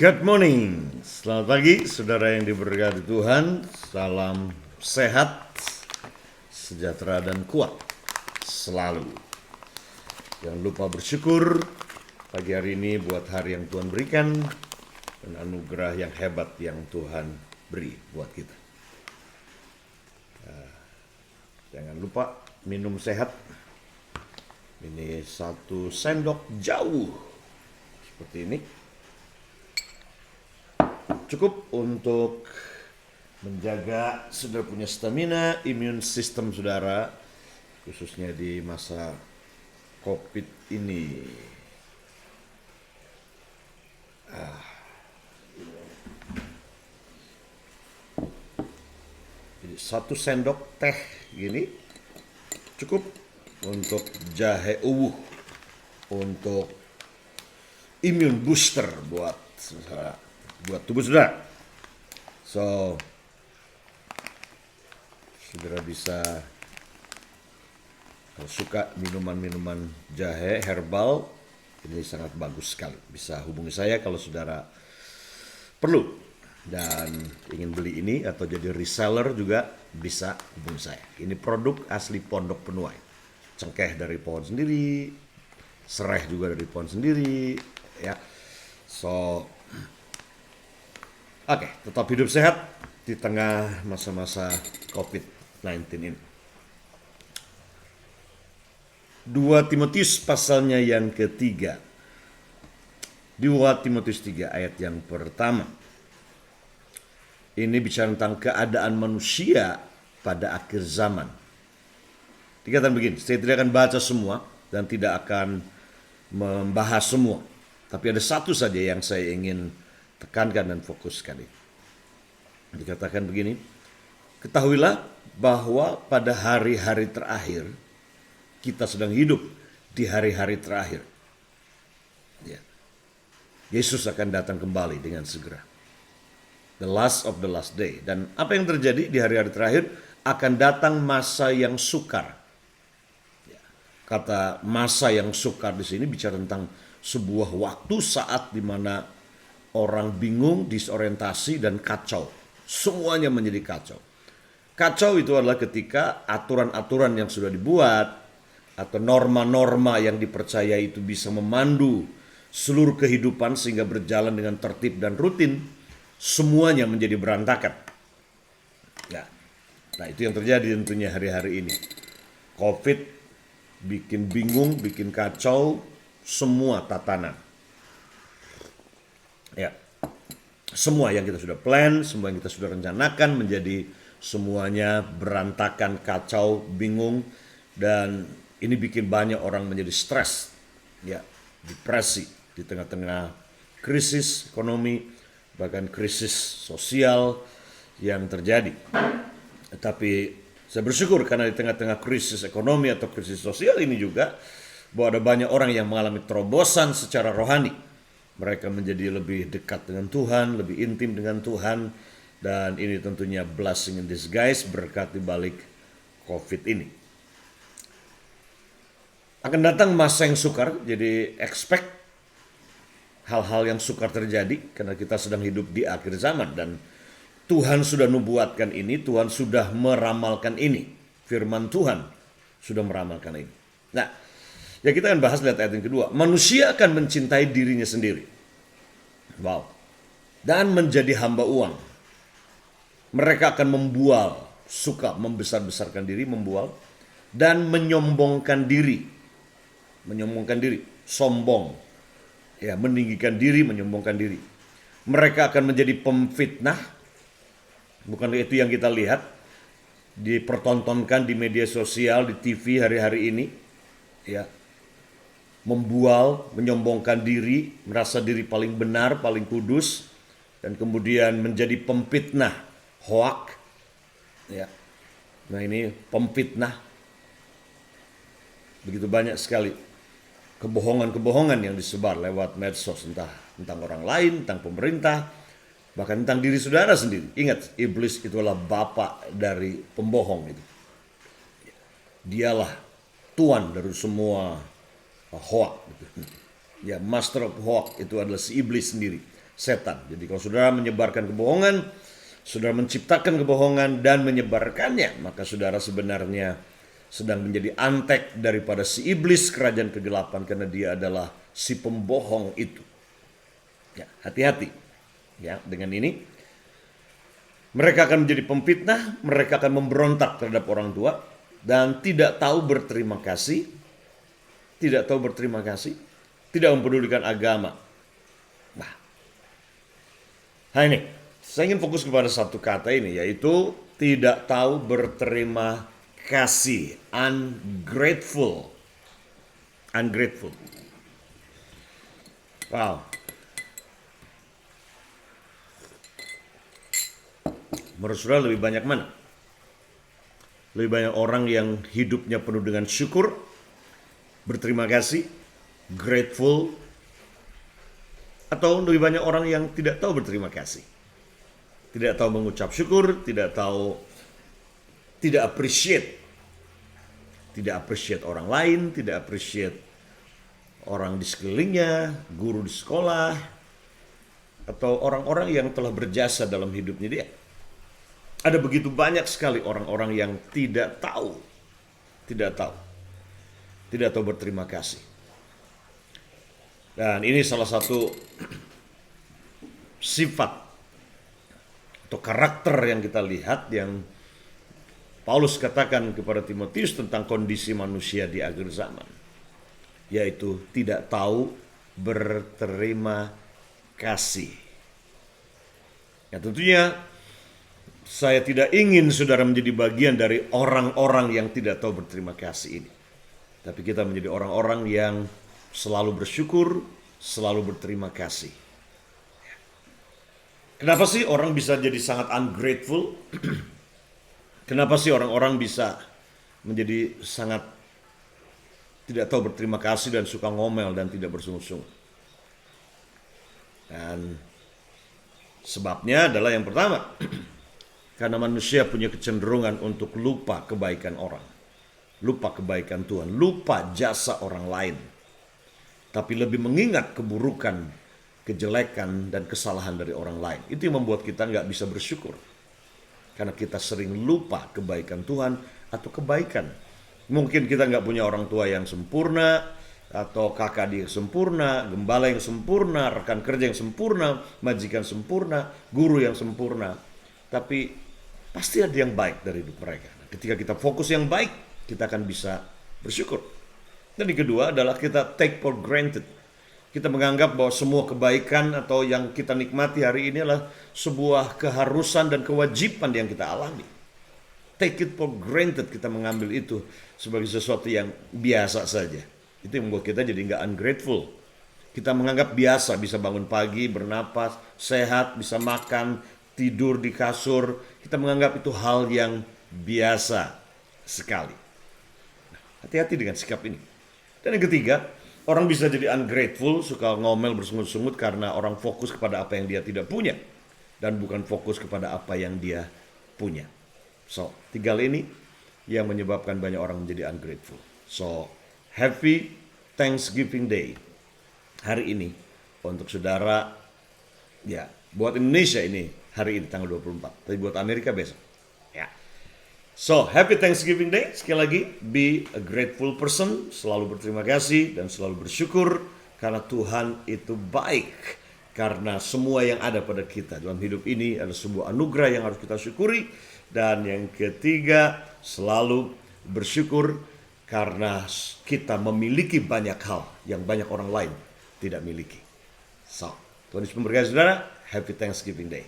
Good morning, selamat pagi saudara yang diberkati Tuhan. Salam sehat, sejahtera dan kuat selalu. Jangan lupa bersyukur pagi hari ini buat hari yang Tuhan berikan dan anugerah yang hebat yang Tuhan beri buat kita. Jangan lupa minum sehat. Ini 1 sendok jauh seperti ini. Cukup untuk menjaga saudara punya stamina, imun sistem saudara, khususnya di masa COVID ini. Jadi 1 sendok teh gini cukup untuk jahe uwuh, untuk imun booster buat tubuh saudara. So, saudara bisa, kalau suka minuman-minuman jahe herbal, ini sangat bagus sekali. Bisa hubungi saya kalau saudara perlu dan ingin beli ini atau jadi reseller juga bisa hubungi saya. Ini produk asli Pondok Penuai. Cengkeh dari pohon sendiri, serai juga dari pohon sendiri, ya. So, oke, tetap hidup sehat di tengah masa-masa COVID-19 ini. 2 Timotius pasalnya yang ketiga. 2 Timotius 3 ayat yang pertama. Ini bicara tentang keadaan manusia pada akhir zaman. Dikatakan begini, saya tidak akan baca semua dan tidak akan membahas semua. Tapi ada satu saja yang saya ingin tekankan dan fokuskan. Dikatakan begini, ketahuilah bahwa pada hari-hari terakhir, kita sedang hidup di hari-hari terakhir. Ya. Yesus akan datang kembali dengan segera. The last of the last day. Dan apa yang terjadi di hari-hari terakhir, akan datang masa yang sukar. Ya. Kata masa yang sukar di sini bicara tentang sebuah waktu saat di mana orang bingung, disorientasi, dan kacau. Semuanya menjadi kacau. Kacau itu adalah ketika aturan-aturan yang sudah dibuat atau norma-norma yang dipercaya itu bisa memandu seluruh kehidupan sehingga berjalan dengan tertib dan rutin, semuanya menjadi berantakan. Ya. Nah, itu yang terjadi tentunya hari-hari ini. COVID bikin bingung, bikin kacau semua tatanan. Ya, semua yang kita sudah plan, semua yang kita sudah rencanakan menjadi semuanya berantakan, kacau, bingung, dan ini bikin banyak orang menjadi stres, ya, depresi di tengah-tengah krisis ekonomi, bahkan krisis sosial yang terjadi. Tapi saya bersyukur karena di tengah-tengah krisis ekonomi atau krisis sosial ini juga bahwa ada banyak orang yang mengalami terobosan secara rohani. Mereka menjadi lebih dekat dengan Tuhan, lebih intim dengan Tuhan. Dan ini tentunya blessing in disguise, berkat di balik COVID ini. Akan datang masa yang sukar, jadi expect hal-hal yang sukar terjadi. Karena kita sedang hidup di akhir zaman. Dan Tuhan sudah nubuatkan ini, Tuhan sudah meramalkan ini. Firman Tuhan sudah meramalkan ini. Nah, ya kita akan bahas lihat ayat yang kedua. Manusia akan mencintai dirinya sendiri. Wow. Dan menjadi hamba uang. Mereka akan membual, suka membesar-besarkan diri, membual. Dan menyombongkan diri. Menyombongkan diri, sombong. Ya, meninggikan diri, menyombongkan diri. Mereka akan menjadi pemfitnah. Bukan itu yang kita lihat. Dipertontonkan di media sosial, di TV hari-hari ini. Ya, membual, menyombongkan diri, merasa diri paling benar, paling kudus, dan kemudian menjadi pemfitnah, hoak. Ya. Nah, ini pemfitnah. Begitu banyak sekali kebohongan-kebohongan yang disebar lewat medsos, entah tentang orang lain, tentang pemerintah, bahkan tentang diri saudara sendiri. Ingat, iblis itulah bapa dari pembohong itu. Dialah tuan dari semua hoak. Ya, master of hoax itu adalah si iblis sendiri. setan. Jadi kalau saudara menyebarkan kebohongan, saudara menciptakan kebohongan dan menyebarkannya, maka saudara sebenarnya sedang menjadi antek daripada si iblis kerajaan kegelapan, karena dia adalah si pembohong itu. Ya, hati-hati ya dengan ini. Mereka akan menjadi pemfitnah, mereka akan memberontak terhadap orang tua dan tidak tahu berterima kasih, tidak tahu berterima kasih, tidak mempedulikan agama. Nah ini, saya ingin fokus kepada satu kata ini, yaitu tidak tahu berterima kasih. Ungrateful. Ungrateful. Wow. Menurut saudara lebih banyak mana? Lebih banyak orang yang hidupnya penuh dengan syukur, berterima kasih, grateful, atau lebih banyak orang yang tidak tahu berterima kasih, tidak tahu mengucap syukur, tidak appreciate orang lain, tidak appreciate orang di sekelilingnya, guru di sekolah, atau orang-orang yang telah berjasa dalam hidupnya dia. Ada begitu banyak sekali orang-orang yang tidak tahu berterima kasih. Dan ini salah satu sifat atau karakter yang kita lihat, yang Paulus katakan kepada Timotius tentang kondisi manusia di akhir zaman, yaitu tidak tahu berterima kasih. Ya, tentunya saya tidak ingin saudara menjadi bagian dari orang-orang yang tidak tahu berterima kasih ini. Tapi kita menjadi orang-orang yang selalu bersyukur, selalu berterima kasih. Kenapa sih orang bisa jadi sangat ungrateful? Kenapa sih orang-orang bisa menjadi sangat tidak tahu berterima kasih dan suka ngomel dan tidak bersungguh-sungguh? Dan sebabnya adalah yang pertama, karena manusia punya kecenderungan untuk lupa kebaikan orang, lupa kebaikan Tuhan, lupa jasa orang lain, tapi lebih mengingat keburukan, kejelekan, dan kesalahan dari orang lain. Itu yang membuat kita nggak bisa bersyukur, karena kita sering lupa kebaikan Tuhan atau kebaikan. Mungkin kita nggak punya orang tua yang sempurna, atau kakak dia sempurna, gembala yang sempurna, rekan kerja yang sempurna, majikan sempurna, guru yang sempurna. Tapi pasti ada yang baik dari hidup mereka. Ketika kita fokus yang baik, kita akan bisa bersyukur. Dan yang kedua adalah kita take for granted. Kita menganggap bahwa semua kebaikan atau yang kita nikmati hari ini adalah sebuah keharusan dan kewajiban yang kita alami. Take it for granted, kita mengambil itu sebagai sesuatu yang biasa saja. Itu yang membuat kita jadi nggak ungrateful. Kita menganggap biasa bisa bangun pagi, bernapas, sehat, bisa makan, tidur di kasur. Kita menganggap itu hal yang biasa sekali. Nah, hati-hati dengan sikap ini. Dan yang ketiga, orang bisa jadi ungrateful, suka ngomel bersungut-sungut karena orang fokus kepada apa yang dia tidak punya dan bukan fokus kepada apa yang dia punya. So, tiga hal ini yang menyebabkan banyak orang menjadi ungrateful. So, happy Thanksgiving Day hari ini untuk saudara. Ya, buat Indonesia ini hari ini tanggal 24, tapi buat Amerika besok. Ya. So, happy Thanksgiving Day. Sekali lagi, be a grateful person, selalu berterima kasih dan selalu bersyukur karena Tuhan itu baik. Karena semua yang ada pada kita dalam hidup ini adalah sebuah anugerah yang harus kita syukuri. Dan yang ketiga, selalu bersyukur karena kita memiliki banyak hal yang banyak orang lain tidak miliki. So, Tuhan Yesus memberkati saudara. Happy Thanksgiving Day.